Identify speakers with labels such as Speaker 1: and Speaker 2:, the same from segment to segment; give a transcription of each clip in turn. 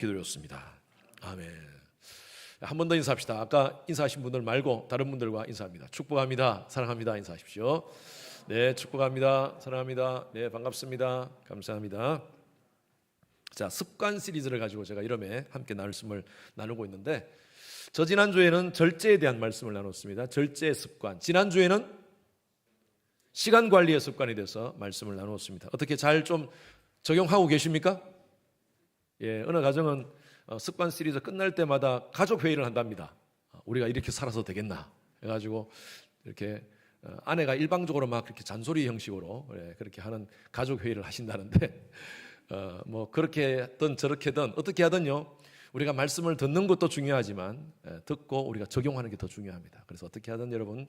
Speaker 1: 기도드렸습니다. 아멘. 한 번 더 인사합시다. 아까 인사하신 분들 말고 다른 분들과 인사합니다. 축복합니다. 사랑합니다. 인사하십시오. 네, 축복합니다. 사랑합니다. 네, 반갑습니다. 감사합니다. 자, 습관 시리즈를 가지고 제가 이름에 함께 말씀을 나누고 있는데, 저 지난주에는 절제에 대한 말씀을 나눴습니다. 절제의 습관. 지난주에는 시간 관리의 습관에 대해서 말씀을 나누었습니다. 어떻게 잘 좀 적용하고 계십니까? 예, 어느 가정은 습관 시리즈 끝날 때마다 가족 회의를 한답니다. 우리가 이렇게 살아서 되겠나 해가지고 이렇게 아내가 일방적으로 막 그렇게 잔소리 형식으로 그렇게 하는 가족 회의를 하신다는데, 뭐 그렇게든 저렇게든 어떻게 하든요, 우리가 말씀을 듣는 것도 중요하지만 듣고 우리가 적용하는 게 더 중요합니다. 그래서 어떻게 하든 여러분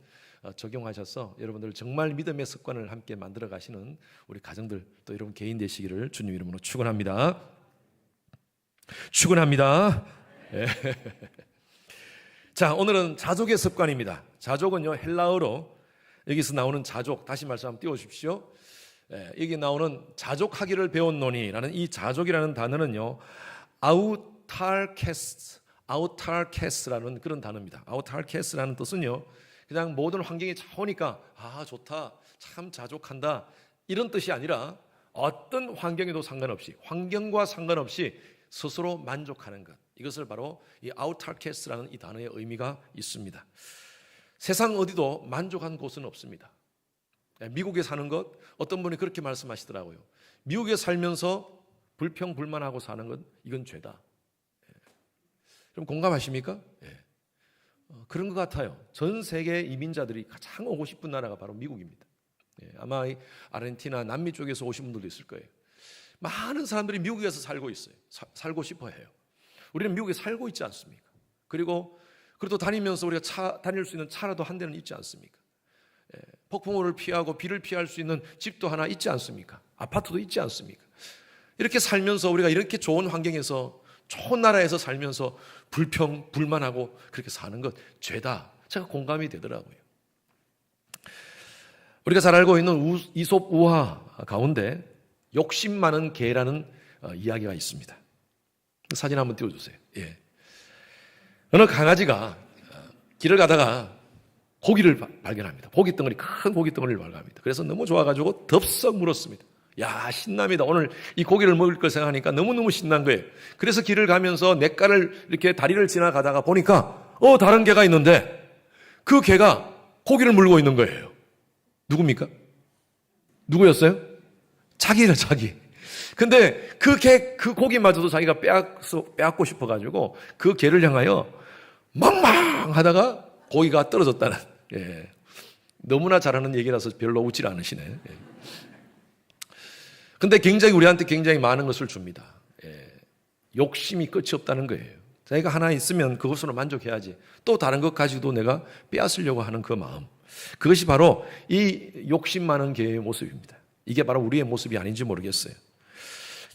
Speaker 1: 적용하셔서 여러분들 정말 믿음의 습관을 함께 만들어 가시는 우리 가정들, 또 여러분 개인 되시기를 주님 이름으로 축원합니다. 축원합니다. 네. 자, 오늘은 자족의 습관입니다. 자족은요, 헬라어로 여기서 나오는 자족, 다시 말씀 한번 띄워주십시오. 여기 나오는 자족하기를 배웠노니라는 이 자족이라는 단어는요, 아우타르케스라는 그런 단어입니다. 아우타르케스라는 뜻은요, 그냥 모든 환경이 좋으니까 좋다, 참 자족한다, 이런 뜻이 아니라 어떤 환경에도 상관없이, 환경과 상관없이 스스로 만족하는 것, 이것을 바로 이 아우타르케스라는 이 단어의 의미가 있습니다. 세상 어디도 만족한 곳은 없습니다. 미국에 사는 것, 어떤 분이 그렇게 말씀하시더라고요. 미국에 살면서 불평불만하고 사는 건 이건 죄다. 그럼 공감하십니까? 그런 것 같아요. 전 세계 이민자들이 가장 오고 싶은 나라가 바로 미국입니다. 아마 아르헨티나, 남미 쪽에서 오신 분들도 있을 거예요. 많은 사람들이 미국에서 살고 있어요. 살고 싶어 해요. 우리는 미국에 살고 있지 않습니까? 그리고 다니면서 우리가 다닐 수 있는 차라도 한 대는 있지 않습니까? 폭풍우를 피하고 비를 피할 수 있는 집도 하나 있지 않습니까? 아파트도 있지 않습니까? 이렇게 살면서 우리가 이렇게 좋은 환경에서, 좋은 나라에서 살면서 불만하고 그렇게 사는 것 죄다. 제가 공감이 되더라고요. 우리가 잘 알고 있는 이솝 우화 가운데 욕심 많은 개라는 이야기가 있습니다. 사진 한번 띄워주세요. 어느 강아지가 길을 가다가 고기를 발견합니다. 큰 고기 덩어리를 발견합니다. 그래서 너무 좋아가지고 덥석 물었습니다. 야, 신납니다. 오늘 이 고기를 먹을 걸 생각하니까 너무너무 신난 거예요. 그래서 길을 가면서 냇가를 이렇게 다리를 지나가다가 보니까 다른 개가 있는데, 그 개가 고기를 물고 있는 거예요. 누굽니까? 누구였어요? 자기예요, 자기. 근데 그 고기마저도 자기가 빼앗고 싶어가지고 그 개를 향하여 망망하다가 고기가 떨어졌다는, 너무나 잘하는 얘기라서 별로 웃질 않으시네. 근데 우리한테 굉장히 많은 것을 줍니다. 욕심이 끝이 없다는 거예요. 자기가 하나 있으면 그것으로 만족해야지, 또 다른 것 가지고도 내가 빼앗으려고 하는 그 마음, 그것이 바로 이 욕심 많은 개의 모습입니다. 이게 바로 우리의 모습이 아닌지 모르겠어요.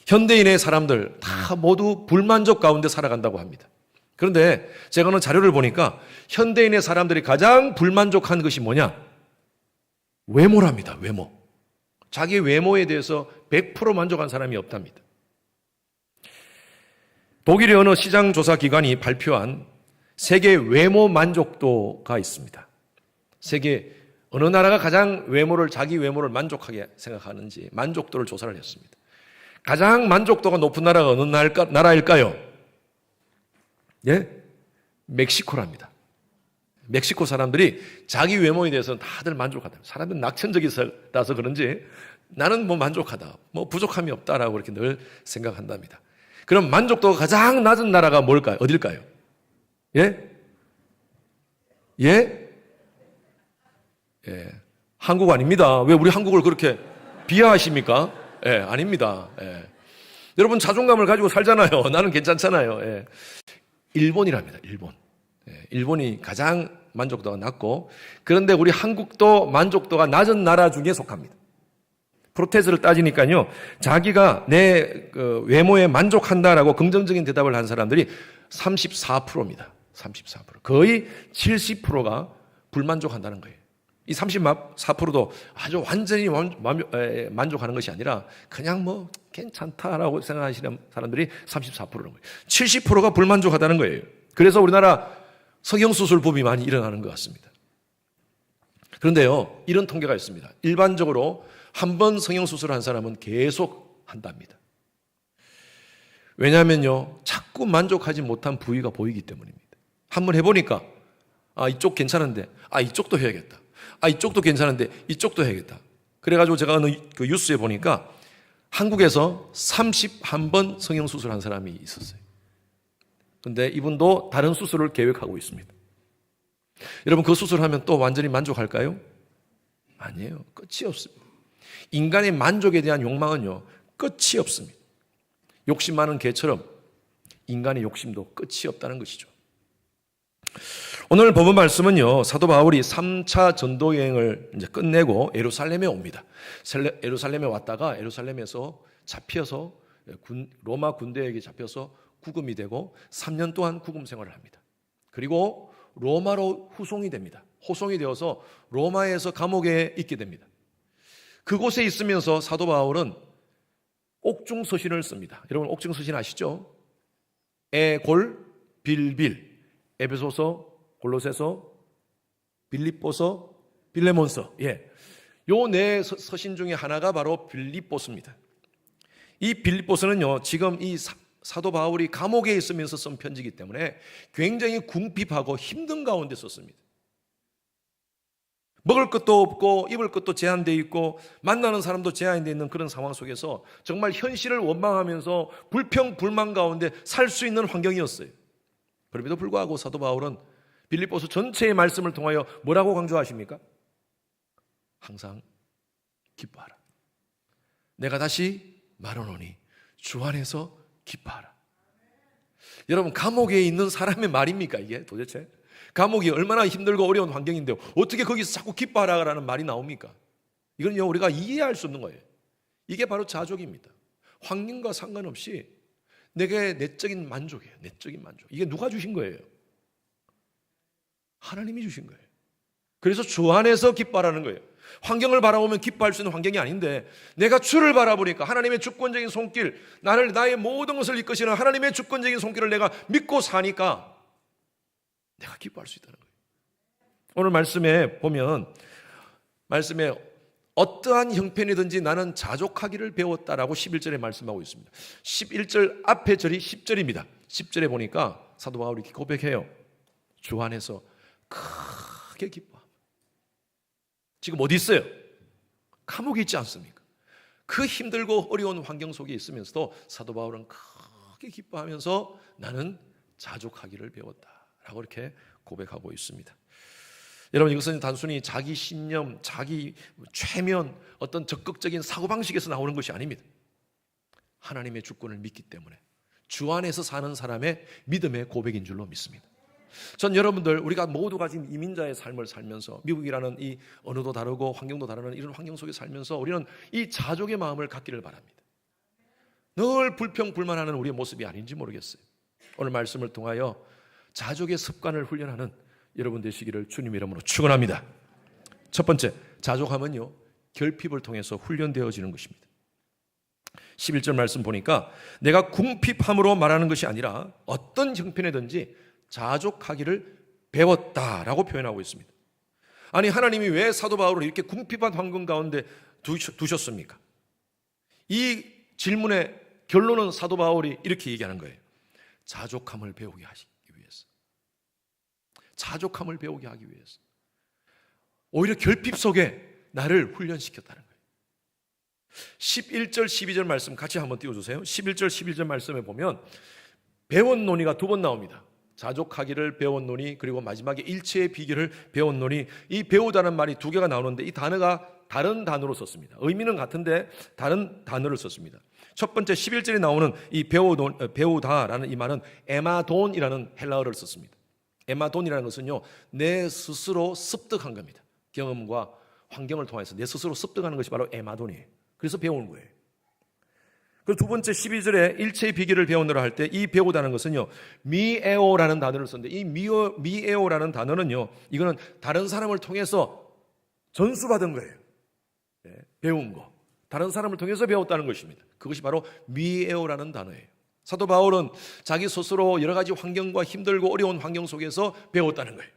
Speaker 1: 현대인의 사람들 다 모두 불만족 가운데 살아간다고 합니다. 그런데 제가 어느 자료를 보니까 현대인의 사람들이 가장 불만족한 것이 뭐냐? 외모랍니다. 외모. 자기 외모에 대해서 100% 만족한 사람이 없답니다. 독일의 어느 시장 조사 기관이 발표한 세계 외모 만족도가 있습니다. 세계 어느 나라가 가장 자기 외모를 만족하게 생각하는지 만족도를 조사를 했습니다. 가장 만족도가 높은 나라가 어느 나라일까요? 멕시코랍니다. 멕시코 사람들이 자기 외모에 대해서는 다들 만족하다. 사람들은 낙천적이라서 그런지 나는 만족하다, 부족함이 없다라고 그렇게 늘 생각한답니다. 그럼 만족도가 가장 낮은 나라가 뭘까요? 어딜까요? 한국 아닙니다. 왜 우리 한국을 그렇게 비하하십니까? 아닙니다. 여러분 자존감을 가지고 살잖아요. 나는 괜찮잖아요. 일본이랍니다. 일본이 가장 만족도가 낮고, 그런데 우리 한국도 만족도가 낮은 나라 중에 속합니다. 프로테스를 따지니까요, 자기가 내 외모에 만족한다라고 긍정적인 대답을 한 사람들이 34%입니다. 34%. 거의 70%가 불만족한다는 거예요. 이 34%도 아주 완전히 만족하는 것이 아니라 그냥 괜찮다라고 생각하시는 사람들이 34%는 거예요. 70%가 불만족하다는 거예요. 그래서 우리나라 성형수술붐이 많이 일어나는 것 같습니다. 그런데요, 이런 통계가 있습니다. 일반적으로 한 번 성형수술을 한 사람은 계속 한답니다. 왜냐하면요, 자꾸 만족하지 못한 부위가 보이기 때문입니다. 한번 해보니까 이쪽 괜찮은데 이쪽도 해야겠다. 이쪽도 괜찮은데 이쪽도 해야겠다. 그래가지고 제가 어느 그 뉴스에 보니까 한국에서 31번 성형수술한 사람이 있었어요. 그런데 이분도 다른 수술을 계획하고 있습니다. 여러분, 그 수술하면 또 완전히 만족할까요? 아니에요. 끝이 없습니다. 인간의 만족에 대한 욕망은요, 끝이 없습니다. 욕심 많은 개처럼 인간의 욕심도 끝이 없다는 것이죠. 오늘 본문 말씀은요, 사도 바울이 3차 전도 여행을 이제 끝내고 예루살렘에 옵니다. 예루살렘에 왔다가 예루살렘에서 잡혀서 로마 군대에게 잡혀서 구금이 되고 3년 동안 구금 생활을 합니다. 그리고 로마로 후송이 됩니다. 호송이 되어서 로마에서 감옥에 있게 됩니다. 그곳에 있으면서 사도 바울은 옥중서신을 씁니다. 여러분, 옥중서신 아시죠? 에골, 빌빌, 에베소서, 골로새서, 빌립보서, 빌레몬서. 요 네 서신 중에 하나가 바로 빌립보서입니다. 이 빌립보서는요, 지금 이 사도 바울이 감옥에 있으면서 쓴 편지이기 때문에 굉장히 궁핍하고 힘든 가운데 썼습니다. 먹을 것도 없고 입을 것도 제한되어 있고 만나는 사람도 제한되어 있는 그런 상황 속에서 정말 현실을 원망하면서 불평 불만 가운데 살 수 있는 환경이었어요. 그럼에도 불구하고 사도 바울은 빌립보서 전체의 말씀을 통하여 뭐라고 강조하십니까? 항상 기뻐하라. 내가 다시 말하노니 주 안에서 기뻐하라. 여러분, 감옥에 있는 사람의 말입니까 이게 도대체? 감옥이 얼마나 힘들고 어려운 환경인데요, 어떻게 거기서 자꾸 기뻐하라는 말이 나옵니까? 이건요, 우리가 이해할 수 없는 거예요. 이게 바로 자족입니다. 환경과 상관없이 내게 내적인 만족이에요. 내적인 만족. 이게 누가 주신 거예요? 하나님이 주신 거예요. 그래서 주 안에서 기뻐하라는 거예요. 환경을 바라보면 기뻐할 수 있는 환경이 아닌데 내가 주를 바라보니까 하나님의 주권적인 손길, 나의 모든 것을 이끄시는 하나님의 주권적인 손길을 내가 믿고 사니까 내가 기뻐할 수 있다는 거예요. 오늘 말씀에 보면 말씀에 어떠한 형편이든지 나는 자족하기를 배웠다라고 11절에 말씀하고 있습니다. 11절 앞에 절이 10절입니다. 10절에 보니까 사도 바울이 이렇게 고백해요. 주 안에서 크게 기뻐. 지금 어디 있어요? 감옥에 있지 않습니까? 그 힘들고 어려운 환경 속에 있으면서도 사도 바울은 크게 기뻐하면서 나는 자족하기를 배웠다라고 이렇게 고백하고 있습니다. 여러분, 이것은 단순히 자기 신념, 자기 최면, 어떤 적극적인 사고방식에서 나오는 것이 아닙니다. 하나님의 주권을 믿기 때문에 주 안에서 사는 사람의 믿음의 고백인 줄로 믿습니다. 전 여러분들, 우리가 모두가 지금 이민자의 삶을 살면서 미국이라는 이 언어도 다르고 환경도 다르는 이런 환경 속에 살면서 우리는 이 자족의 마음을 갖기를 바랍니다. 늘 불평불만하는 우리의 모습이 아닌지 모르겠어요. 오늘 말씀을 통하여 자족의 습관을 훈련하는 여러분 되시기를 주님 이름으로 축원합니다. 첫 번째, 자족함은요, 결핍을 통해서 훈련되어지는 것입니다. 11절 말씀 보니까 내가 궁핍함으로 말하는 것이 아니라 어떤 형편이든지 자족하기를 배웠다라고 표현하고 있습니다. 아니, 하나님이 왜 사도 바울을 이렇게 궁핍한 환경 가운데 두셨습니까? 이 질문의 결론은 사도 바울이 이렇게 얘기하는 거예요. 자족함을 배우게 하기 위해서. 자족함을 배우게 하기 위해서. 오히려 결핍 속에 나를 훈련시켰다는 거예요. 11절 12절 말씀 같이 한번 띄워주세요. 11절 12절 말씀에 보면 배웠노니가 두 번 나옵니다. 자족하기를 배웠노니, 그리고 마지막에 일체의 비결을 배웠노니. 이 배우다는 말이 두 개가 나오는데 이 단어가 다른 단어로 썼습니다. 의미는 같은데 다른 단어를 썼습니다. 첫 번째 11절에 나오는 이 배우다라는 이 말은 에마돈이라는 헬라어를 썼습니다. 에마돈이라는 것은요, 내 스스로 습득한 겁니다. 경험과 환경을 통해서 내 스스로 습득하는 것이 바로 에마돈이에요. 그래서 배우는 거예요. 그리고 두 번째 12절에 일체의 비결을 배우느라 할 때 이 배우다는 것은요, 미에오라는 단어를 썼는데 이 미에오라는 단어는요, 이거는 다른 사람을 통해서 전수받은 거예요. 네, 배운 거, 다른 사람을 통해서 배웠다는 것입니다. 그것이 바로 미에오라는 단어예요. 사도 바울은 자기 스스로 여러 가지 환경과 힘들고 어려운 환경 속에서 배웠다는 거예요.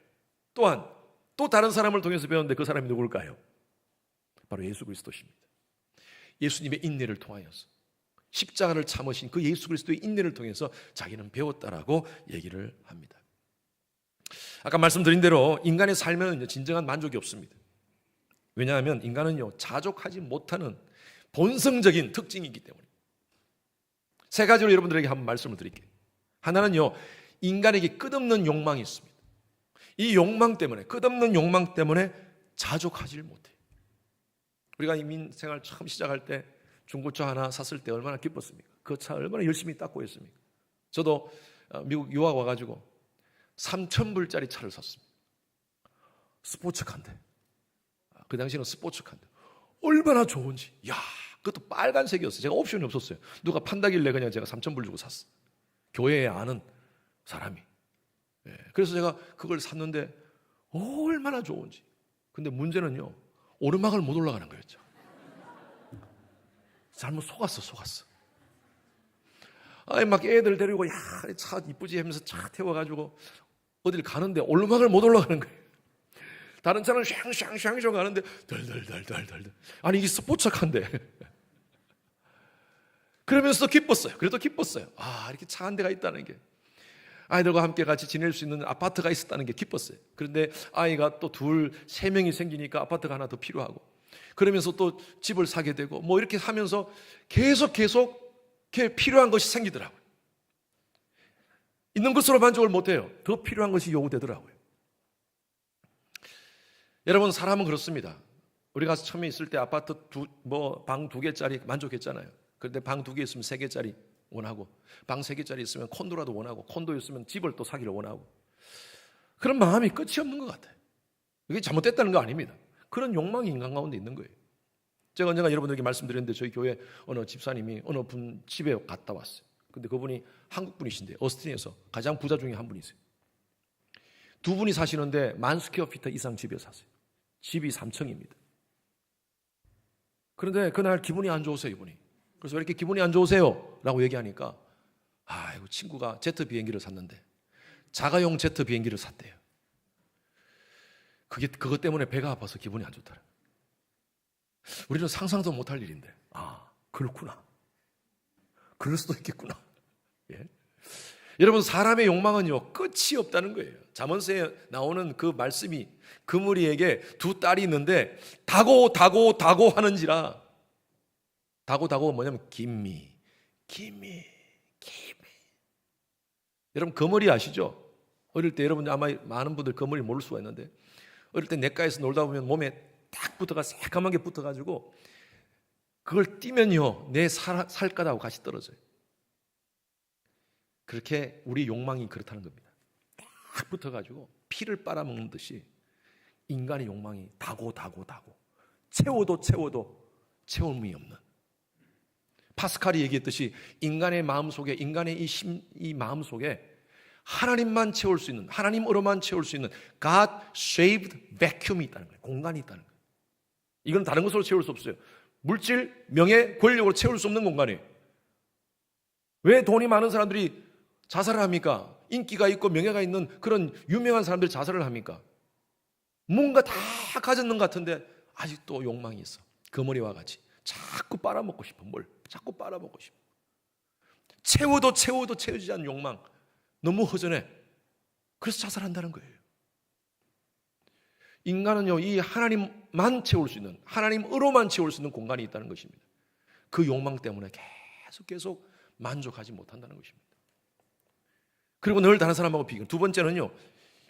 Speaker 1: 또한 또 다른 사람을 통해서 배웠는데 그 사람이 누굴까요? 바로 예수 그리스도십니다. 예수님의 인내를 통하여서 십자가를 참으신 그 예수 그리스도의 인내를 통해서 자기는 배웠다라고 얘기를 합니다. 아까 말씀드린 대로 인간의 삶에는 진정한 만족이 없습니다. 왜냐하면 인간은요, 자족하지 못하는 본성적인 특징이 있기 때문에. 세 가지로 여러분들에게 한번 말씀을 드릴게요. 하나는요, 인간에게 끝없는 욕망이 있습니다. 이 욕망 때문에, 끝없는 욕망 때문에 자족하지를 못해요. 우리가 이민 생활 처음 시작할 때 중고차 하나 샀을 때 얼마나 기뻤습니까? 그 차 얼마나 열심히 닦고 했습니까? 저도 미국 유학 와가지고 3,000불짜리 차를 샀습니다. 스포츠카인데, 그 당시에는 스포츠카인데 얼마나 좋은지. 야, 그것도 빨간색이었어요. 제가 옵션이 없었어요. 누가 판다길래 그냥 제가 3,000불 주고 샀어. 교회에 아는 사람이. 그래서 제가 그걸 샀는데 얼마나 좋은지. 근데 문제는요, 오르막을 못 올라가는 거였죠. 잘못 속았어. 막 애들 데리고, 야, 차 이쁘지 하면서 차 태워가지고 어딜 가는데 오르막을 못 올라가는 거예요. 다른 차는 샹샹샹샹 가는데 덜덜덜덜덜. 아니, 이게 스포츠카인데. 그러면서 기뻤어요. 그래도 기뻤어요. 아, 이렇게 차 한 대가 있다는 게. 아이들과 함께 같이 지낼 수 있는 아파트가 있었다는 게 기뻤어요. 그런데 아이가 또 세 명이 생기니까 아파트가 하나 더 필요하고, 그러면서 또 집을 사게 되고, 뭐 이렇게 하면서 계속 이렇게 필요한 것이 생기더라고요. 있는 것으로 만족을 못해요. 더 필요한 것이 요구되더라고요. 여러분, 사람은 그렇습니다. 우리가 처음에 있을 때 아파트 방 2개짜리 만족했잖아요. 그런데 방 2개 있으면 3개짜리 원하고, 방 3개짜리 있으면 콘도라도 원하고, 콘도 있으면 집을 또 사기를 원하고, 그런 마음이 끝이 없는 것 같아요. 이게 잘못됐다는 거 아닙니다. 그런 욕망이 인간 가운데 있는 거예요. 제가 언젠가 여러분들에게 말씀드렸는데, 저희 교회 어느 집사님이 어느 분 집에 갔다 왔어요. 근데 그분이 한국 분이신데 어스틴에서 가장 부자 중에 한 분이세요. 두 분이 사시는데 10,000스퀘어피트 이상 집에 사세요. 집이 3층입니다. 그런데 그날 기분이 안 좋으세요, 이분이. 그래서 왜 이렇게 기분이 안 좋으세요? 라고 얘기하니까, 아이고, 친구가 제트 비행기를 샀는데 자가용 제트 비행기를 샀대요. 그것 때문에 배가 아파서 기분이 안 좋더라. 우리는 상상도 못할 일인데, 아, 그렇구나. 그럴 수도 있겠구나. 예? 여러분, 사람의 욕망은요, 끝이 없다는 거예요. 잠언서에 나오는 그 말씀이, 그무리에게 2딸이 있는데 다고 하는지라. 다고 뭐냐면 김미. 여러분, 거머리 아시죠? 어릴 때 여러분 아마 많은 분들 거머리 모를 수가 있는데, 어릴 때 냇가에서 놀다 보면 몸에 딱 붙어가 새까만 게 붙어가지고 그걸 띄면요, 내 살갗하고 같이 떨어져요. 그렇게 우리 욕망이 그렇다는 겁니다. 딱 붙어가지고 피를 빨아먹는 듯이 인간의 욕망이 다고 채워도 채움이 없는. 파스칼이 얘기했듯이 인간의 마음 속에, 인간의 이 마음 속에 하나님만 채울 수 있는, 하나님으로만 채울 수 있는 God-shaped vacuum이 있다는 거예요. 공간이 있다는 거예요. 이건 다른 것으로 채울 수 없어요. 물질, 명예, 권력으로 채울 수 없는 공간이에요. 왜 돈이 많은 사람들이 자살을 합니까? 인기가 있고 명예가 있는 그런 유명한 사람들이 자살을 합니까? 뭔가 다 가졌는 것 같은데 아직도 욕망이 있어. 거머리와 같이 자꾸 빨아먹고 싶어. 뭘 자꾸 빨아먹고 싶어. 채워도 채워지지 않는 욕망, 너무 허전해. 그래서 자살한다는 거예요. 인간은요, 이 하나님만 채울 수 있는, 하나님으로만 채울 수 있는 공간이 있다는 것입니다. 그 욕망 때문에 계속 만족하지 못한다는 것입니다. 그리고 늘 다른 사람하고 비교. 두 번째는요,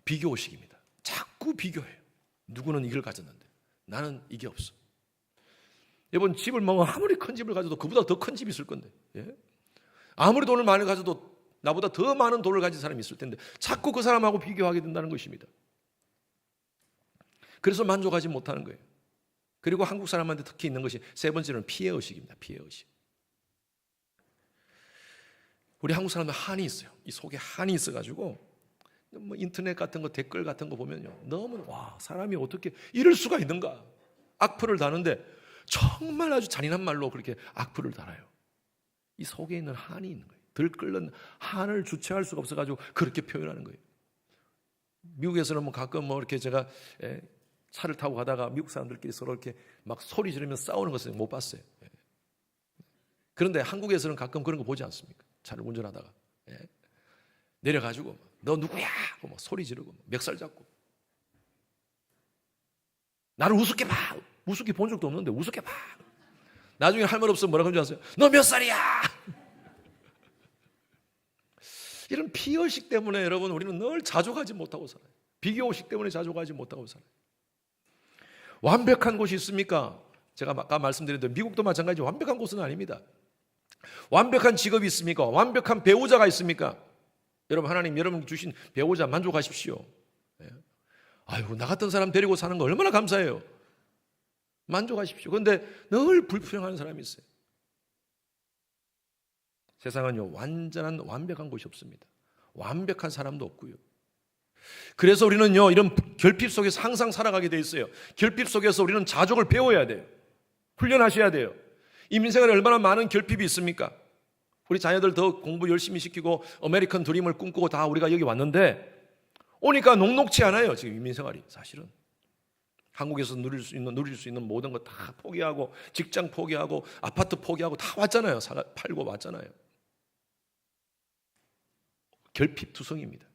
Speaker 1: 비교의식입니다. 자꾸 비교해요. 누구는 이걸 가졌는데 나는 이게 없어. 여러분, 집을 아무리 큰 집을 가져도 그보다 더 큰 집이 있을 건데, 예? 아무리 돈을 많이 가져도 나보다 더 많은 돈을 가진 사람이 있을 텐데 자꾸 그 사람하고 비교하게 된다는 것입니다. 그래서 만족하지 못하는 거예요. 그리고 한국 사람한테 특히 있는 것이 세 번째는 피해의식입니다. 피해의식. 우리 한국 사람들 한이 있어요. 이 속에 한이 있어가지고 인터넷 같은 거, 댓글 같은 거 보면요, 너무 사람이 어떻게 이럴 수가 있는가. 악플을 다는데 정말 아주 잔인한 말로 그렇게 악플을 달아요. 이 속에 있는 한이 있는 거예요. 들끓는 한을 주체할 수가 없어가지고 그렇게 표현하는 거예요. 미국에서는 뭐 가끔 뭐 이렇게 제가 차를 타고 가다가 미국 사람들끼리 서로 이렇게 막 소리 지르면서 싸우는 것을 못 봤어요. 그런데 한국에서는 가끔 그런 거 보지 않습니까? 차를 운전하다가 내려가지고 너 누구야? 하고 막 소리 지르고 멱살 잡고 나를 우습게 봐. 우습게 본 적도 없는데 우습게 봐. 나중에 할 말 없으면 뭐라고 하는지 아세요? 너 몇 살이야? 이런 피의식 때문에 여러분 우리는 늘 자족하지 못하고 살아요. 비교의식 때문에 자족하지 못하고 살아요. 완벽한 곳이 있습니까? 제가 아까 말씀드린 대로 미국도 마찬가지 완벽한 곳은 아닙니다. 완벽한 직업이 있습니까? 완벽한 배우자가 있습니까? 여러분 하나님 여러분 주신 배우자 만족하십시오. 아유 나 같은 사람 데리고 사는 거 얼마나 감사해요. 만족하십시오. 그런데 늘 불평하는 사람이 있어요. 세상은요 완전한 완벽한 곳이 없습니다. 완벽한 사람도 없고요. 그래서 우리는요 이런 결핍 속에서 항상 살아가게 돼 있어요. 결핍 속에서 우리는 자족을 배워야 돼요. 훈련하셔야 돼요. 이민생활에 얼마나 많은 결핍이 있습니까? 우리 자녀들 더 공부 열심히 시키고 아메리칸 드림을 꿈꾸고 다 우리가 여기 왔는데 오니까 녹록치 않아요. 지금 이민생활이 사실은. 한국에서 누릴 수 있는 모든 거 다 포기하고 직장 포기하고 아파트 포기하고 다 왔잖아요. 팔고 왔잖아요. 결핍투성입니다.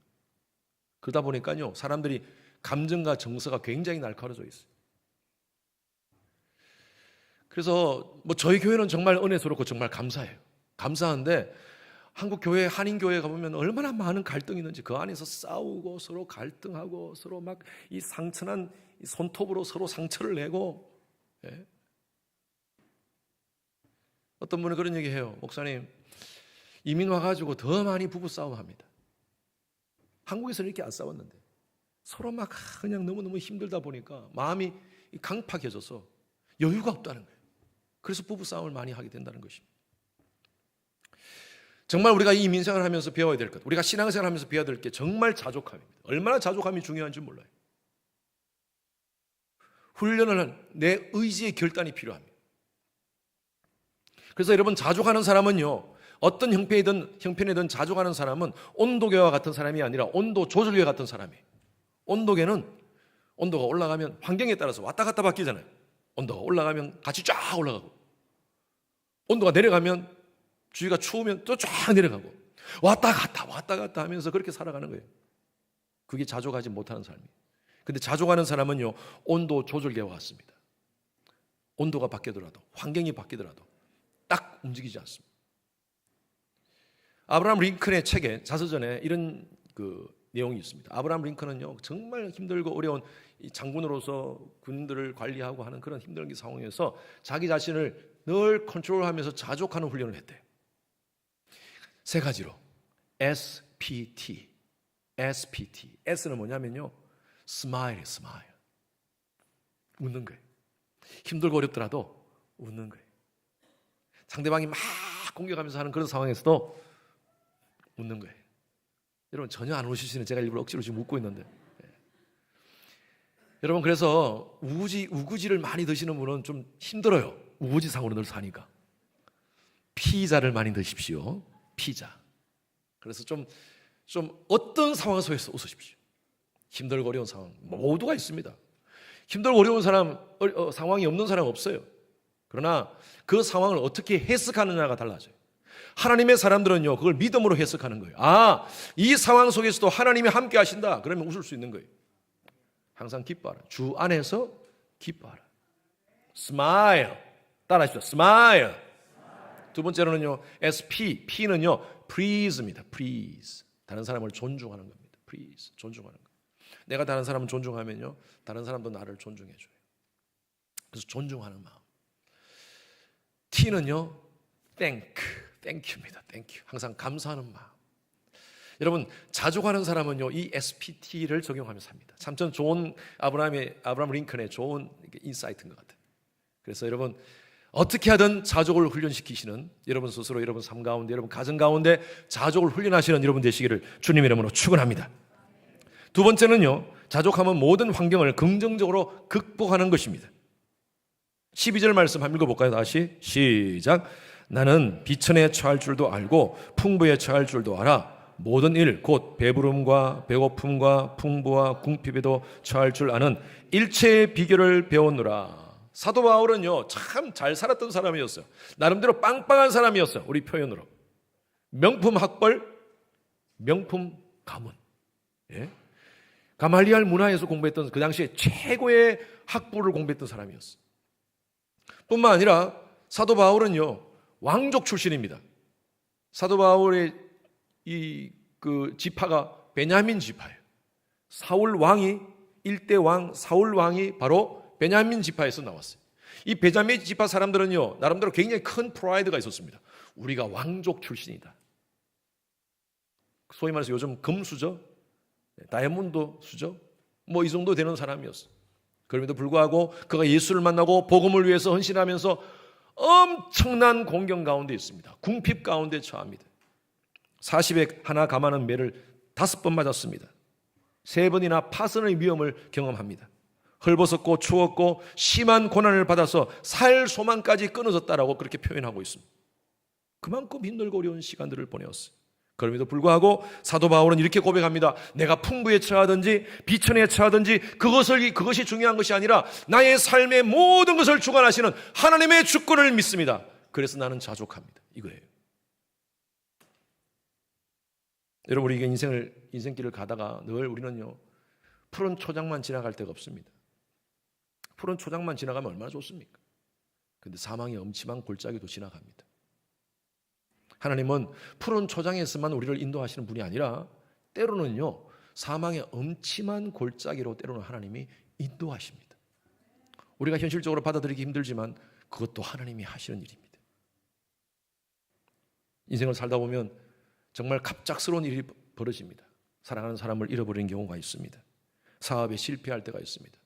Speaker 1: 그러다 보니까요 사람들이 감정과 정서가 굉장히 날카로워져 있어요. 그래서 뭐 저희 교회는 정말 은혜스럽고 정말 감사해요. 감사한데 한국 교회 한인 교회에 가보면 얼마나 많은 갈등이 있는지 그 안에서 싸우고 서로 갈등하고 서로 막 이 상처난 손톱으로 서로 상처를 내고 어떤 분은 그런 얘기해요. 목사님 이민 와가지고 더 많이 부부 싸움합니다. 한국에서는 이렇게 안 싸웠는데 서로 막 그냥 너무너무 힘들다 보니까 마음이 강팍해져서 여유가 없다는 거예요. 그래서 부부 싸움을 많이 하게 된다는 것입니다. 정말 우리가 이 이민생활을 하면서 배워야 될 것, 우리가 신앙생활을 하면서 배워야 될 게 정말 자족함입니다. 얼마나 자족함이 중요한지 몰라요. 훈련을 한 내 의지의 결단이 필요합니다. 그래서 여러분 자족하는 사람은요 어떤 형편이든 자족하는 사람은 온도계와 같은 사람이 아니라 온도 조절계 같은 사람이에요. 온도계는 온도가 올라가면 환경에 따라서 왔다 갔다 바뀌잖아요. 온도가 올라가면 같이 쫙 올라가고 온도가 내려가면 주위가 추우면 또 쫙 내려가고 왔다 갔다 하면서 그렇게 살아가는 거예요. 그게 자족하지 못하는 삶이에요. 근데 자족하는 사람은요 온도 조절계와 같습니다. 온도가 바뀌더라도 환경이 바뀌더라도 딱 움직이지 않습니다. 아브라함 링컨의 책에 자서전에 이런 내용이 있습니다. 아브라함 링컨은요 정말 힘들고 어려운 장군으로서 군인들을 관리하고 하는 그런 힘든 상황에서 자기 자신을 늘 컨트롤하면서 자족하는 훈련을 했대요. 3가지로 SPT. S는 뭐냐면요 스마일. 웃는 거예요. 힘들고 어렵더라도 웃는 거예요. 상대방이 막 공격하면서 하는 그런 상황에서도 웃는 거예요. 여러분 전혀 안 웃으시는 제가 일부러 억지로 지금 웃고 있는데 여러분 그래서 우구지를 많이 드시는 분은 좀 힘들어요. 우구지상으로 늘 사니까 피자를 많이 드십시오. 피자. 그래서 좀 어떤 상황 속에서 웃으십시오. 힘들고 어려운 상황 모두가 있습니다. 힘들고 어려운 상황이 없는 사람 없어요. 그러나 그 상황을 어떻게 해석하느냐가 달라져요. 하나님의 사람들은요 그걸 믿음으로 해석하는 거예요. 이 상황 속에서도 하나님이 함께 하신다. 그러면 웃을 수 있는 거예요. 항상 기뻐하라. 주 안에서 기뻐하라. Smile. 따라하시죠. Smile. 두 번째로는요 SP. P는요 Please입니다. Please. 다른 사람을 존중하는 겁니다. Please. 존중하는 거. 내가 다른 사람을 존중하면요 다른 사람도 나를 존중해줘요. 그래서 존중하는 마음. T는요 Thank입니다. Thank you. 항상 감사하는 마음. 여러분 자족하는 사람은요 이 SPT를 적용하면서 삽니다. 참 전 좋은 아브라함 링컨의 좋은 인사이트인 것 같아요. 그래서 여러분 어떻게 하든 자족을 훈련시키시는 여러분 스스로 여러분 삶 가운데 여러분 가정 가운데 자족을 훈련하시는 여러분 되시기를 주님의 이름으로 축원합니다. 두 번째는요 자족하면 모든 환경을 긍정적으로 극복하는 것입니다. 12절 말씀 한번 읽어볼까요? 다시 시작. 나는 비천에 처할 줄도 알고 풍부에 처할 줄도 알아. 모든 일 곧 배부름과 배고픔과 풍부와 궁핍에도 처할 줄 아는 일체의 비결을 배웠노라. 사도 바울은요 참 잘 살았던 사람이었어요. 나름대로 빵빵한 사람이었어요. 우리 표현으로 명품 학벌, 명품 가문. 예? 가말리알 문화에서 공부했던 그 당시에 최고의 학부를 공부했던 사람이었어요. 뿐만 아니라 사도 바울은요 왕족 출신입니다. 사도 바울의 그 지파가 베냐민 지파예요. 사울 왕이 일대 왕 사울 왕이 바로 베냐민 지파에서 나왔어요. 이 베냐민 지파 사람들은요 나름대로 굉장히 큰 프라이드가 있었습니다. 우리가 왕족 출신이다. 소위 말해서 요즘 금수저, 다이아몬드 수저 뭐 이 정도 되는 사람이었어요. 그럼에도 불구하고 그가 예수를 만나고 복음을 위해서 헌신하면서 엄청난 공경 가운데 있습니다. 궁핍 가운데 처합니다. 40에 하나 감하는 매를 5번 맞았습니다. 3번이나 파선의 위험을 경험합니다. 헐벗었고 추웠고 심한 고난을 받아서 살 소망까지 끊어졌다라고 그렇게 표현하고 있습니다. 그만큼 힘들고 어려운 시간들을 보내었어요. 그럼에도 불구하고 사도 바울은 이렇게 고백합니다. 내가 풍부에 처하든지 비천에 처하든지 그것이 중요한 것이 아니라 나의 삶의 모든 것을 주관하시는 하나님의 주권을 믿습니다. 그래서 나는 자족합니다. 이거예요. 여러분 우리 인생길을 가다가 늘 우리는요 푸른 초장만 지나갈 데가 없습니다. 푸른 초장만 지나가면 얼마나 좋습니까? 그런데 사망의 엄침한 골짜기도 지나갑니다. 하나님은 푸른 초장에서만 우리를 인도하시는 분이 아니라 때로는요 사망의 엄침한 골짜기로 때로는 하나님이 인도하십니다. 우리가 현실적으로 받아들이기 힘들지만 그것도 하나님이 하시는 일입니다. 인생을 살다 보면 정말 갑작스러운 일이 벌어집니다. 사랑하는 사람을 잃어버리는 경우가 있습니다. 사업에 실패할 때가 있습니다.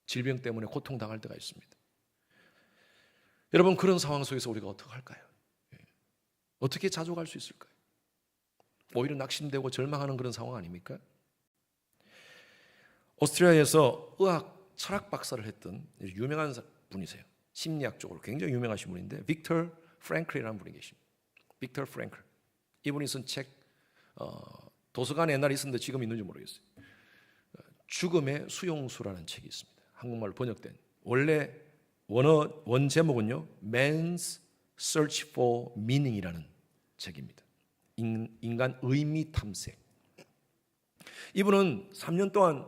Speaker 1: 질병 때문에 고통당할 때가 있습니다. 여러분 그런 상황 속에서 우리가 어떻게 할까요? 어떻게 자족할 수 있을까요? 오히려 낙심되고 절망하는 그런 상황 아닙니까? 오스트리아에서 의학 철학 박사를 했던 유명한 분이세요. 심리학 쪽으로 굉장히 유명하신 분인데 빅터 프랭클이라는 분이 계십니다. 빅터 프랭클. 이분이 쓴 책 도서관에 옛날에 있었는데 지금 있는지 모르겠어요. 죽음의 수용수라는 책이 있습니다. 한국말로 번역된. 원래 원 제목은요 Man's Search for Meaning이라는 책입니다. 인간 의미 탐색. 이분은 3년 동안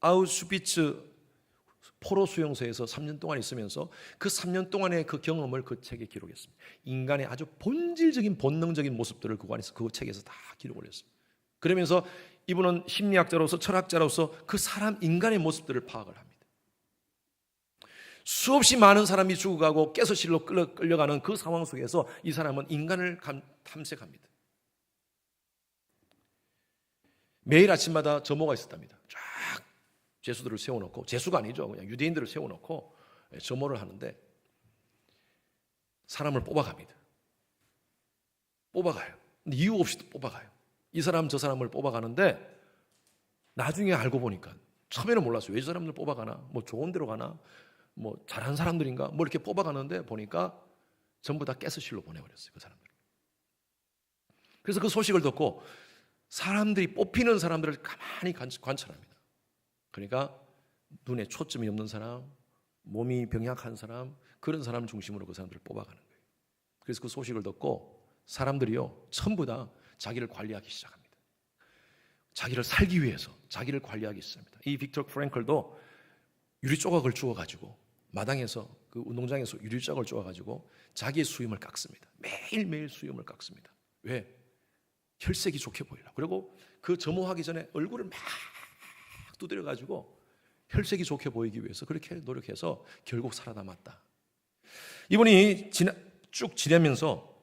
Speaker 1: 아우슈비츠 포로 수용소에서 3년 동안 있으면서 그 3년 동안의 그 경험을 그 책에 기록했습니다. 인간의 아주 본질적인 본능적인 모습들을 그 책에서 다 기록을 했습니다. 그러면서 이분은 심리학자로서 철학자로서 그 사람 인간의 모습들을 파악을 합니다. 수없이 많은 사람이 죽어가고 가스실로 끌려가는 그 상황 속에서 이 사람은 인간을 탐색합니다. 매일 아침마다 점호가 있었답니다. 쫙 제수들을 세워놓고, 제수가 아니죠, 그냥 유대인들을 세워놓고 점호를 하는데 사람을 뽑아갑니다. 뽑아가요. 근데 이유 없이 뽑아가요. 이 사람 저 사람을 뽑아가는데 나중에 알고 보니까, 처음에는 몰랐어요. 왜 저 사람들 뽑아가나, 뭐 좋은 데로 가나, 뭐 잘한 사람들인가, 뭐 이렇게 뽑아가는데 보니까 전부 다 가스실로 보내버렸어요, 그 사람들. 그래서 그 소식을 듣고 사람들이 뽑히는 사람들을 가만히 관찰합니다. 그러니까 눈에 초점이 없는 사람, 몸이 병약한 사람, 그런 사람 중심으로 그 사람들을 뽑아가는 거예요. 그래서 그 소식을 듣고 사람들이요 전부 다 자기를 관리하기 시작합니다. 자기를 살기 위해서 자기를 관리하기 시작합니다. 이 빅터 프랭클도 유리 조각을 주워가지고 마당에서, 그 운동장에서 유리 조각을 주워가지고 자기의 수염을 깎습니다. 매일매일 수염을 깎습니다. 왜? 혈색이 좋게 보이려고. 그리고 그 점호하기 전에 얼굴을 막 두드려가지고 혈색이 좋게 보이기 위해서 그렇게 노력해서 결국 살아남았다. 이분이 쭉 지내면서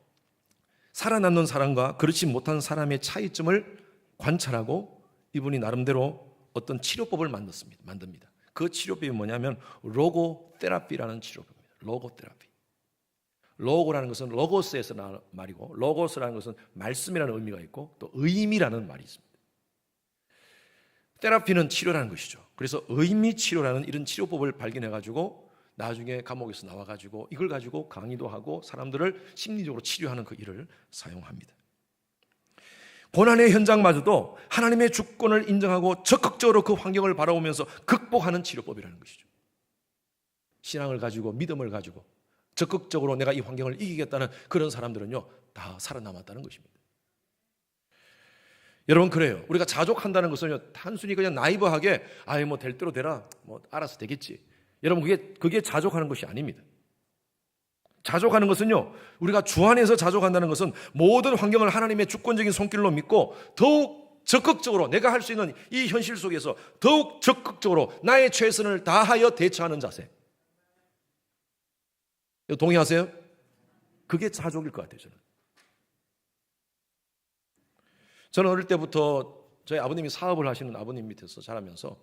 Speaker 1: 살아남는 사람과 그렇지 못한 사람의 차이점을 관찰하고 이분이 나름대로 어떤 치료법을 만듭니다. 그 치료법이 뭐냐면 로고 테라피라는 치료법입니다. 로고 테라피. 로고라는 것은 로고스에서 나온 말이고, 로고스라는 것은 말씀이라는 의미가 있고 또 의미라는 말이 있습니다. 테라피는 치료라는 것이죠. 그래서 의미 치료라는 이런 치료법을 발견해가지고 나중에 감옥에서 나와가지고 이걸 가지고 강의도 하고 사람들을 심리적으로 치료하는 그 일을 사용합니다. 고난의 현장마저도 하나님의 주권을 인정하고 적극적으로 그 환경을 바라보면서 극복하는 치료법이라는 것이죠. 신앙을 가지고 믿음을 가지고 적극적으로 내가 이 환경을 이기겠다는 그런 사람들은요, 다 살아남았다는 것입니다. 여러분, 그래요. 우리가 자족한다는 것은요, 단순히 그냥 나이브하게 뭐 될 대로 되라, 뭐 알아서 되겠지. 여러분, 그게 자족하는 것이 아닙니다. 자족하는 것은요, 우리가 주 안에서 자족한다는 것은 모든 환경을 하나님의 주권적인 손길로 믿고 더욱 적극적으로 내가 할 수 있는 이 현실 속에서 더욱 적극적으로 나의 최선을 다하여 대처하는 자세. 동의하세요? 그게 자족일 것 같아요. 저는 어릴 때부터 저희 아버님이 사업을 하시는 아버님 밑에서 자라면서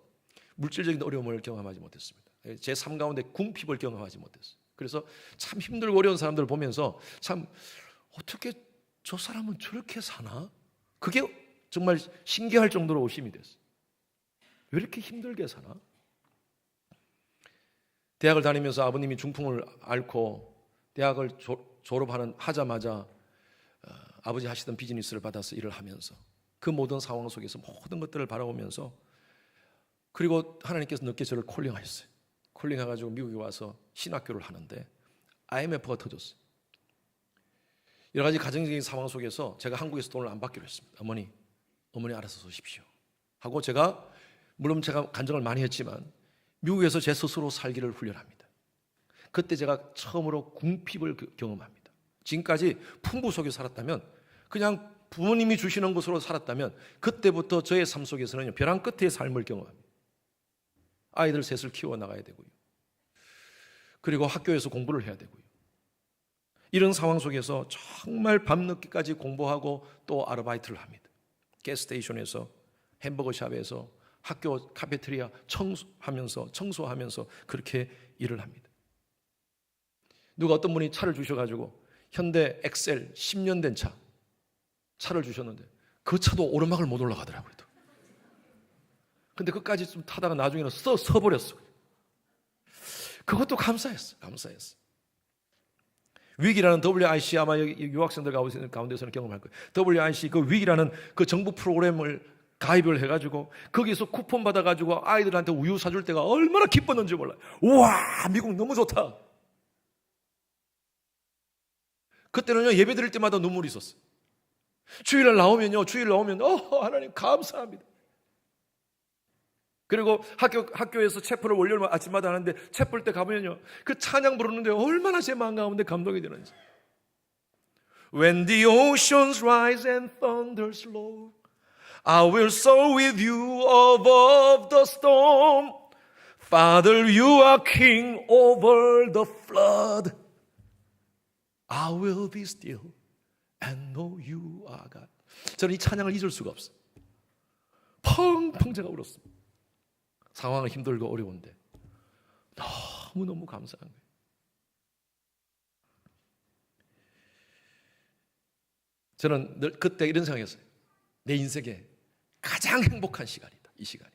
Speaker 1: 물질적인 어려움을 경험하지 못했습니다. 제 삶 가운데 궁핍을 경험하지 못했어요. 그래서 참 힘들고 어려운 사람들을 보면서 참 어떻게 저 사람은 저렇게 사나? 그게 정말 신기할 정도로 의심이 됐어요. 왜 이렇게 힘들게 사나? 대학을 다니면서 아버님이 중풍을 앓고 대학을 하자마자 아버지 하시던 비즈니스를 받아서 일을 하면서 그 모든 상황 속에서 모든 것들을 바라보면서, 그리고 하나님께서 늦게 저를 콜링하셨어요. 콜링해가지고 미국에 와서 신학교를 하는데 IMF가 터졌어요. 여러 가지 가정적인 상황 속에서 제가 한국에서 돈을 안 받기로 했습니다. 어머니 알아서 쏘십시오 하고, 물론 제가 간증을 많이 했지만 미국에서 제 스스로 살기를 훈련합니다. 그때 제가 처음으로 궁핍을 경험합니다. 지금까지 풍부 속에 살았다면, 그냥 부모님이 주시는 것으로 살았다면, 그때부터 저의 삶 속에서는 벼랑 끝의 삶을 경험합니다. 아이들 셋을 키워나가야 되고요, 그리고 학교에서 공부를 해야 되고요. 이런 상황 속에서 정말 밤늦게까지 공부하고 또 아르바이트를 합니다. 가스스테이션에서, 햄버거 샵에서, 학교 카페테리아 청소하면서 그렇게 일을 합니다. 누가 어떤 분이 차를 주셔가지고 현대 엑셀 10년 된 차를 주셨는데 그 차도 오르막을 못 올라가더라고요. 근데 끝까지 좀 타다가 나중에는 서버렸어요. 그것도 감사했어. 위기라는 WIC, 아마 유학생들 가운데서는 경험할 거예요. WIC 그 위기라는 그 정부 프로그램을 가입을 해가지고 거기서 쿠폰 받아가지고 아이들한테 우유 사줄 때가 얼마나 기뻤는지 몰라요. 우와, 미국 너무 좋다. 그때는요, 예배 드릴 때마다 눈물이 있었어요. 주일 나오면 하나님 감사합니다. 그리고 학교에서 채플을 월요일 아침마다 하는데, 채플 때 가면요, 그 찬양 부르는데 얼마나 제 마음 가운데 감동이 되는지. When the oceans rise and thunders roll, I will soar with you above the storm. Father, you are king over the flood. I will be still and know you are God. 저는 이 찬양을 잊을 수가 없어요. 펑펑 제가 울었습니다. 상황은 힘들고 어려운데 너무너무 감사한 거예요. 저는 늘 그때 이런 생각했어요. 내 인생에 가장 행복한 시간이다, 이 시간이.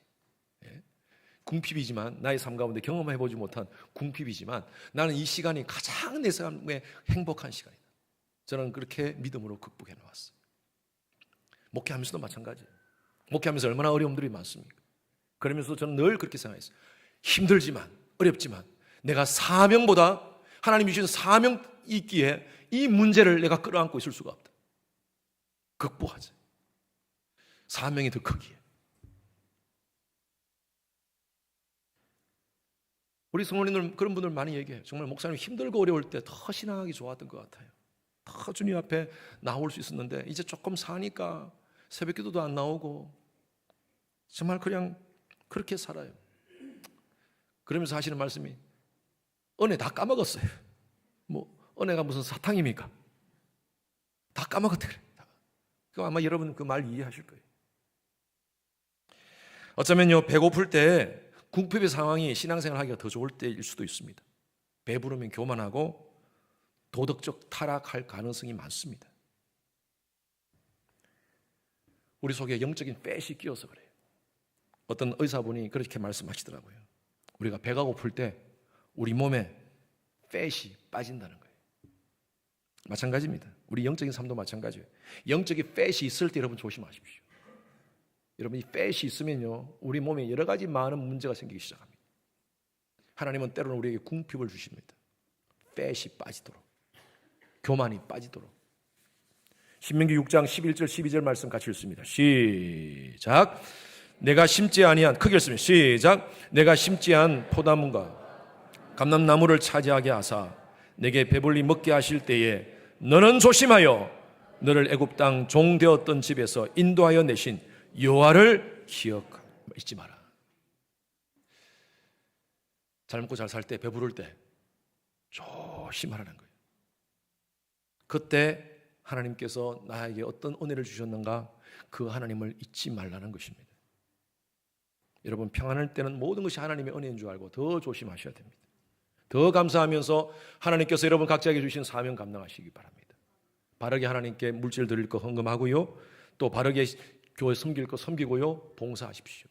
Speaker 1: 궁핍이지만, 나의 삶 가운데 경험해보지 못한 궁핍이지만, 나는 이 시간이 가장 내 삶에 행복한 시간이다. 저는 그렇게 믿음으로 극복해 나왔어요. 목회하면서도 마찬가지예요. 목회하면서 얼마나 어려움들이 많습니까? 그러면서 저는 늘 그렇게 생각했어요. 힘들지만, 어렵지만 내가 사명보다, 하나님이 주신 사명이 있기에 이 문제를 내가 끌어안고 있을 수가 없다. 극복하자. 사명이 더 크기에. 우리 성도님들 그런 분들 많이 얘기해요. 정말 목사님 힘들고 어려울 때 더 신앙하기 좋았던 것 같아요. 더 주님 앞에 나올 수 있었는데 이제 조금 사니까 새벽기도도 안 나오고 정말 그냥 그렇게 살아요. 그러면서 하시는 말씀이, 은혜 다 까먹었어요. 은혜가 무슨 사탕입니까? 다 까먹었대. 그럼 아마 여러분 그 말 이해하실 거예요. 어쩌면요, 배고플 때 궁핍의 상황이 신앙생활 하기가 더 좋을 때일 수도 있습니다. 배부르면 교만하고 도덕적 타락할 가능성이 많습니다. 우리 속에 영적인 팻이 끼어서 그래요. 어떤 의사분이 그렇게 말씀하시더라고요. 우리가 배가 고플 때 우리 몸에 팻이 빠진다는 거예요. 마찬가지입니다. 우리 영적인 삶도 마찬가지예요. 영적인 팻이 있을 때 여러분 조심하십시오. 여러분 이 팻이 있으면요 우리 몸에 여러 가지 많은 문제가 생기기 시작합니다. 하나님은 때로는 우리에게 궁핍을 주십니다. 팻이 빠지도록, 교만이 빠지도록. 신명기 6장 11절 12절 말씀 같이 읽습니다. 시작. 내가 심지 아니한, 크게 읽습니다. 시작. 내가 심지 않은 포도나무가 감람나무를 차지하게 하사 내게 배불리 먹게 하실 때에 너는 조심하여 너를 애굽 땅 종되었던 집에서 인도하여 내신 여호와를 기억 잊지 마라. 잘 먹고 잘 살 때, 배부를 때 조심하라는 거예요. 그때 하나님께서 나에게 어떤 은혜를 주셨는가, 그 하나님을 잊지 말라는 것입니다. 여러분 평안할 때는 모든 것이 하나님의 은혜인 줄 알고 더 조심하셔야 됩니다. 더 감사하면서 하나님께서 여러분 각자에게 주신 사명 감당하시기 바랍니다. 바르게 하나님께 물질 드릴 거 헌금하고요, 또 바르게 교회 섬길 거 섬기고요, 봉사하십시오.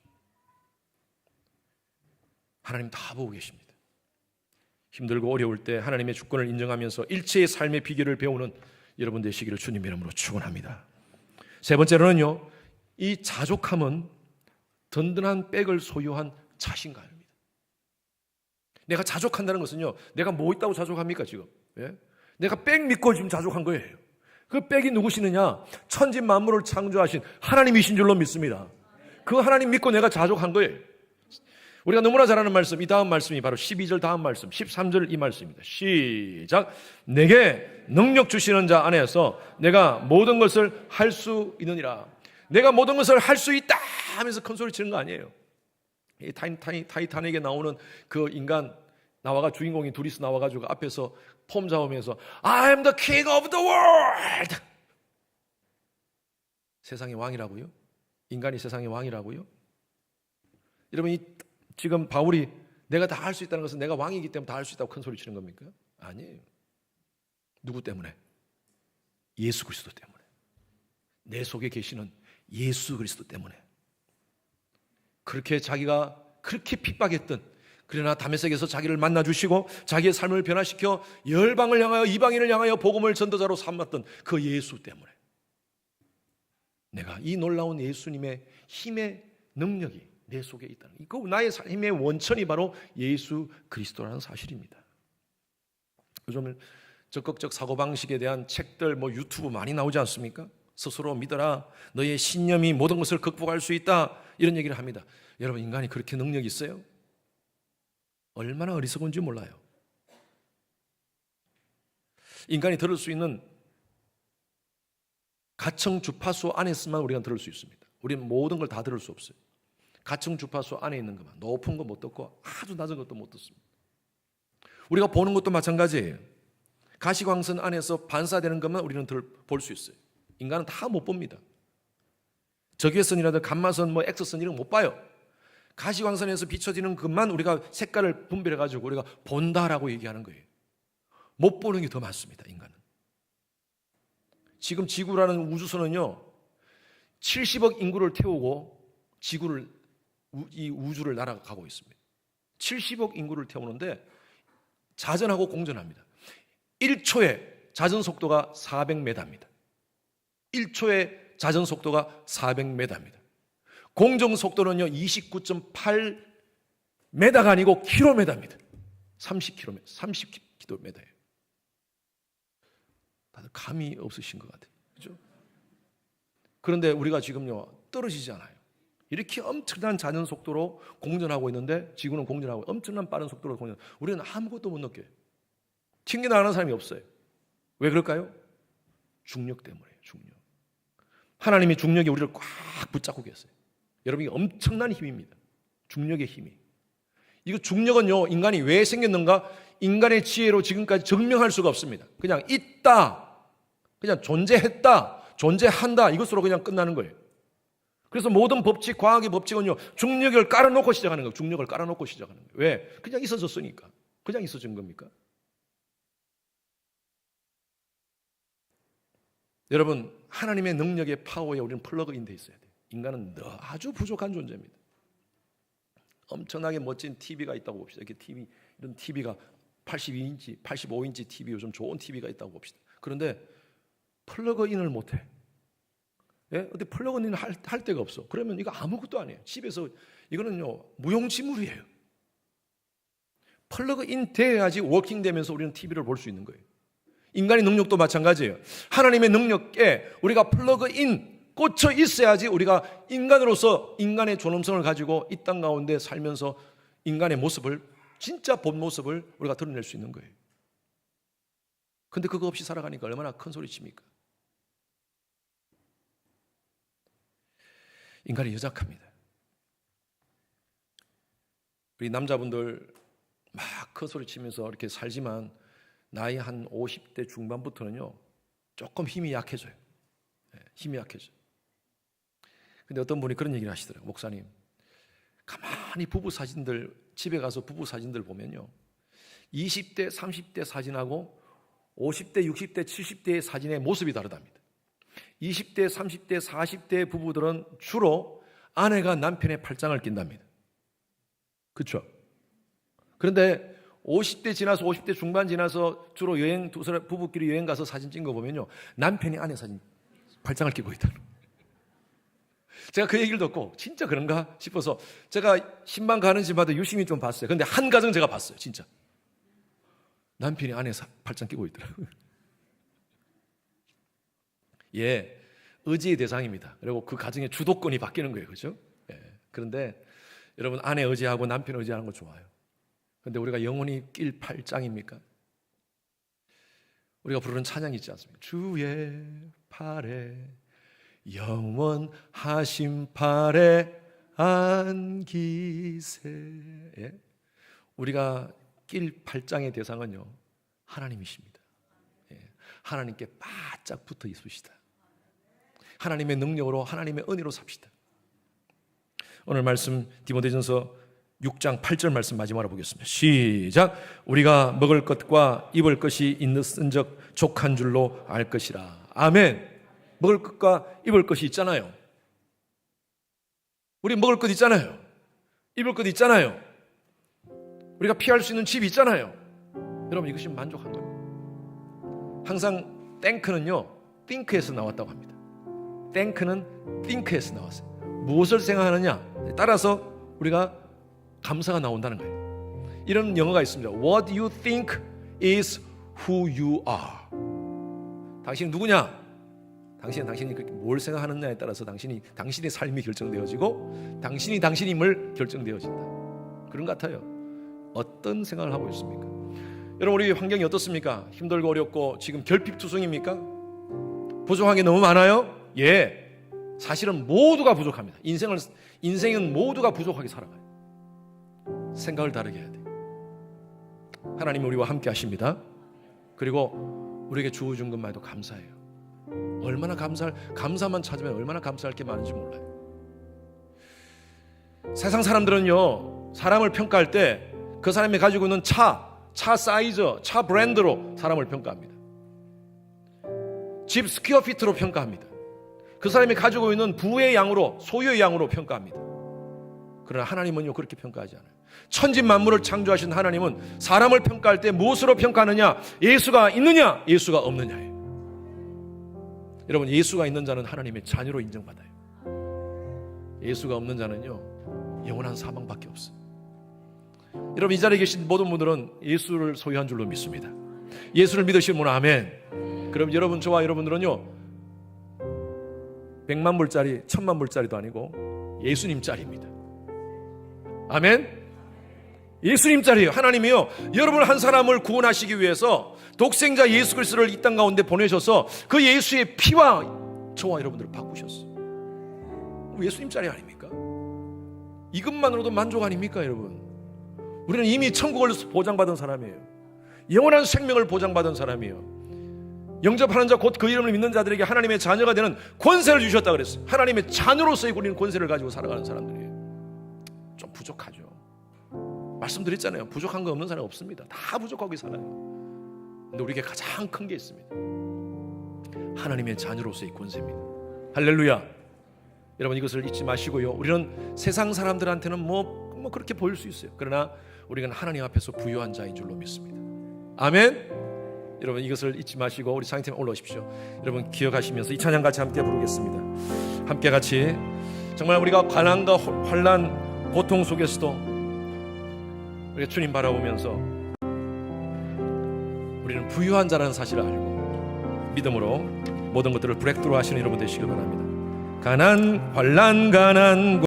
Speaker 1: 하나님 다 보고 계십니다. 힘들고 어려울 때 하나님의 주권을 인정하면서 일체의 삶의 비결을 배우는 여러분 되시기를 주님의 이름으로 축원합니다. 세 번째로는요, 이 자족함은 든든한 백을 소유한 자신감입니다. 내가 자족한다는 것은요, 내가 뭐 있다고 자족합니까 지금? 예? 내가 백 믿고 지금 자족한 거예요. 그 백이 누구시느냐? 천지 만물을 창조하신 하나님이신 줄로 믿습니다. 그 하나님 믿고 내가 자족한 거예요. 우리가 너무나 잘 아는 말씀, 이 다음 말씀이 바로 12절 다음 말씀, 13절 이 말씀입니다. 시작. 내게 능력 주시는 자 안에서 내가 모든 것을 할 수 있느니라. 내가 모든 것을 할 수 있다 하면서 큰 소리 치는 거 아니에요. 이 타이타닉에 나오는 그 인간 나와가, 주인공이 둘이서 나와가지고 앞에서 폼 잡으면서 I am the king of the world. 세상의 왕이라고요? 인간이 세상의 왕이라고요? 여러분 지금 바울이 내가 다 할 수 있다는 것은 내가 왕이기 때문에 다 할 수 있다고 큰 소리 치는 겁니까? 아니에요. 누구 때문에? 예수 그리스도 때문에. 내 속에 계시는 예수 그리스도 때문에. 그렇게 자기가 그렇게 핍박했던, 그러나 다메섹에서 자기를 만나주시고 자기의 삶을 변화시켜 열방을 향하여, 이방인을 향하여 복음을 전도자로 삼았던 그 예수 때문에 내가 이 놀라운 예수님의 힘의 능력이 내 속에 있다는, 그 나의 힘의 원천이 바로 예수 그리스도라는 사실입니다. 요즘 적극적 사고방식에 대한 책들, 유튜브 많이 나오지 않습니까? 스스로 믿어라, 너의 신념이 모든 것을 극복할 수 있다, 이런 얘기를 합니다. 여러분 인간이 그렇게 능력이 있어요? 얼마나 어리석은지 몰라요. 인간이 들을 수 있는 가청 주파수 안에서만 우리가 들을 수 있습니다. 우리는 모든 걸 다 들을 수 없어요. 가청 주파수 안에 있는 것만, 높은 거 못 듣고 아주 낮은 것도 못 듣습니다. 우리가 보는 것도 마찬가지예요. 가시광선 안에서 반사되는 것만 우리는 볼 수 있어요. 인간은 다 못 봅니다. 적외선이라든 감마선, 엑스선 이런 거 못 봐요. 가시광선에서 비춰지는 것만 우리가 색깔을 분별해가지고 우리가 본다라고 얘기하는 거예요. 못 보는 게 더 많습니다, 인간은. 지금 지구라는 우주선은요, 70억 인구를 태우고 이 우주를 날아가고 있습니다. 70억 인구를 태우는데 자전하고 공전합니다. 1초에 자전 속도가 400m입니다. 1초에 자전 속도가 400m입니다. 공정 속도는요 29.8m가 아니고 킬로미터입니다. 30km예요. 다들 감이 없으신 것 같아요. 그렇죠? 그런데 우리가 지금요 떨어지지 않아요. 이렇게 엄청난 자전 속도로 공전하고 있는데 지구는 공전하고 엄청난 빠른 속도로 공전. 우리는 아무것도 못 느껴요. 튕겨나가는 사람이 없어요. 왜 그럴까요? 중력 때문에요. 중력. 하나님이 중력이 우리를 꽉 붙잡고 계세요. 여러분, 이게 엄청난 힘입니다. 중력의 힘이. 이거 중력은요, 인간이 왜 생겼는가? 인간의 지혜로 지금까지 증명할 수가 없습니다. 그냥 있다, 그냥 존재했다, 존재한다, 이것으로 그냥 끝나는 거예요. 그래서 모든 법칙, 과학의 법칙은요, 중력을 깔아놓고 시작하는 거예요. 중력을 깔아놓고 시작하는 거예요. 왜? 그냥 있어졌으니까. 그냥 있어진 겁니까? 여러분, 하나님의 능력의 파워에 우리는 플러그인 돼 있어야 돼요. 인간은 아주 부족한 존재입니다. 엄청나게 멋진 TV가 있다고 봅시다. 이렇게 TV, 이런 TV가 82인치, 85인치 TV, 요즘 좋은 TV가 있다고 봅시다. 그런데 플러그인을 못해. 예? 근데 플러그인을 할 데가 없어. 그러면 이거 아무것도 아니에요. 집에서 이거는요 무용지물이에요. 플러그인 돼야지 워킹되면서 우리는 TV를 볼 수 있는 거예요. 인간의 능력도 마찬가지예요. 하나님의 능력에 우리가 플러그인 꽂혀 있어야지 우리가 인간으로서 인간의 존엄성을 가지고 이 땅 가운데 살면서 인간의 모습을, 진짜 본 모습을 우리가 드러낼 수 있는 거예요. 근데 그거 없이 살아가니까 얼마나 큰 소리 칩니까? 인간이 여작합니다. 우리 남자분들 막 큰 소리 치면서 이렇게 살지만 나이 한 50대 중반부터는요 조금 힘이 약해져요. 힘이 약해져. 근데 어떤 분이 그런 얘기를 하시더라고요. 목사님, 가만히 부부 사진들, 집에 가서 부부 사진들 보면요 20대 30대 사진하고 50대 60대 70대의 사진의 모습이 다르답니다. 20대 30대 40대 부부들은 주로 아내가 남편의 팔짱을 낀답니다. 그렇죠? 그런데 50대 지나서 50대 중반 지나서 주로 여행, 두 사람 부부끼리 여행 가서 사진 찍은 거 보면요 남편이 아내 사진 팔짱을 끼고 있다. 제가 그 얘기를 듣고 진짜 그런가 싶어서 제가 신방 가는 집마다 유심히 좀 봤어요. 근데 한 가정 제가 봤어요. 진짜 남편이 아내 팔짱 끼고 있더라고요. 예, 의지의 대상입니다. 그리고 그 가정의 주도권이 바뀌는 거예요. 그렇죠? 예. 그런데 여러분, 아내 의지하고 남편 의지하는 거 좋아요. 그런데 우리가 영원히 낄 팔짱입니까? 우리가 부르는 찬양이 있지 않습니까? 주의 팔에 영원하신 팔에 안기세. 예? 우리가 낄 팔짱의 대상은요 하나님이십니다. 예. 하나님께 바짝 붙어 있으시다. 하나님의 능력으로, 하나님의 은혜로 삽시다. 오늘 말씀 디모데전서 6장 8절 말씀 마지막으로 보겠습니다. 시작. 우리가 먹을 것과 입을 것이 있는즉 족한 줄로 알 것이라. 아멘. 먹을 것과 입을 것이 있잖아요. 우리 먹을 것 있잖아요. 입을 것 있잖아요. 우리가 피할 수 있는 집이 있잖아요. 여러분, 이것이 만족한 겁니다. 항상 땡크는요 think에서 나왔다고 합니다. 땡크는 think에서 나왔어요. 무엇을 생각하느냐 따라서 우리가 감사가 나온다는 거예요. 이런 영어가 있습니다. What you think is who you are. 당신이 누구냐? 당신이 그렇게 뭘 생각하느냐에 따라서 당신의 삶이 결정되어지고 당신임을 결정되어진다. 그런 것 같아요. 어떤 생각을 하고 있습니까? 여러분, 우리 환경이 어떻습니까? 힘들고 어렵고 지금 결핍투성입니까? 부족한 게 너무 많아요? 예, 사실은 모두가 부족합니다. 인생은 모두가 부족하게 살아가요. 생각을 다르게 해야 돼요. 하나님이 우리와 함께 하십니다. 그리고 우리에게 주어준 것만 해도 감사해요. 얼마나 감사만 찾으면 얼마나 감사할 게 많은지 몰라요. 세상 사람들은요 사람을 평가할 때 그 사람이 가지고 있는 차 사이즈, 차 브랜드로 사람을 평가합니다. 집 스퀘어피트로 평가합니다. 그 사람이 가지고 있는 부의 양으로, 소유의 양으로 평가합니다. 그러나 하나님은요 그렇게 평가하지 않아요. 천지만물을 창조하신 하나님은 사람을 평가할 때 무엇으로 평가하느냐? 예수가 있느냐, 예수가 없느냐예요. 여러분, 예수가 있는 자는 하나님의 자녀로 인정받아요. 예수가 없는 자는요 영원한 사망밖에 없어요. 여러분, 이 자리에 계신 모든 분들은 예수를 소유한 줄로 믿습니다. 예수를 믿으시는 분은 아멘. 그럼 여러분, 저와 여러분들은요 100만 불짜리 1000만 불짜리도 아니고 예수님 짤입니다. 아멘. 예수님 짤이에요. 하나님이요 여러분 한 사람을 구원하시기 위해서 독생자 예수 그리스도를 이 땅 가운데 보내셔서 그 예수의 피와 저와 여러분들을 바꾸셨어요. 예수님 짤이 아닙니까? 이것만으로도 만족 아닙니까? 여러분, 우리는 이미 천국을 보장받은 사람이에요. 영원한 생명을 보장받은 사람이에요. 영접하는 자 곧 그 이름을 믿는 자들에게 하나님의 자녀가 되는 권세를 주셨다 그랬어요. 하나님의 자녀로서의 우리는 권세를 가지고 살아가는 사람들이에요. 좀 부족하죠. 말씀드렸잖아요. 부족한 거 없는 사람이 없습니다. 다 부족하게 살아요. 근데 우리에게 가장 큰 게 있습니다. 하나님의 자녀로서의 권세입니다. 할렐루야. 여러분, 이것을 잊지 마시고요. 우리는 세상 사람들한테는 뭐 뭐 그렇게 보일 수 있어요. 그러나 우리는 하나님 앞에서 부유한 자인 줄로 믿습니다. 아멘. 여러분 이것을 잊지 마시고 우리 상팀 올라오십시오. 여러분 기억하시면서 이 찬양 같이 함께 부르겠습니다. 함께 같이 정말 우리가 가난과 환난 고통 속에서도 우리가 주님 바라보면서 우리는 부유한 자라는 사실을 알고 믿음으로 모든 것들을 브레이크트루 하시는 여러분 되시길 바랍니다. 가난 환난 가난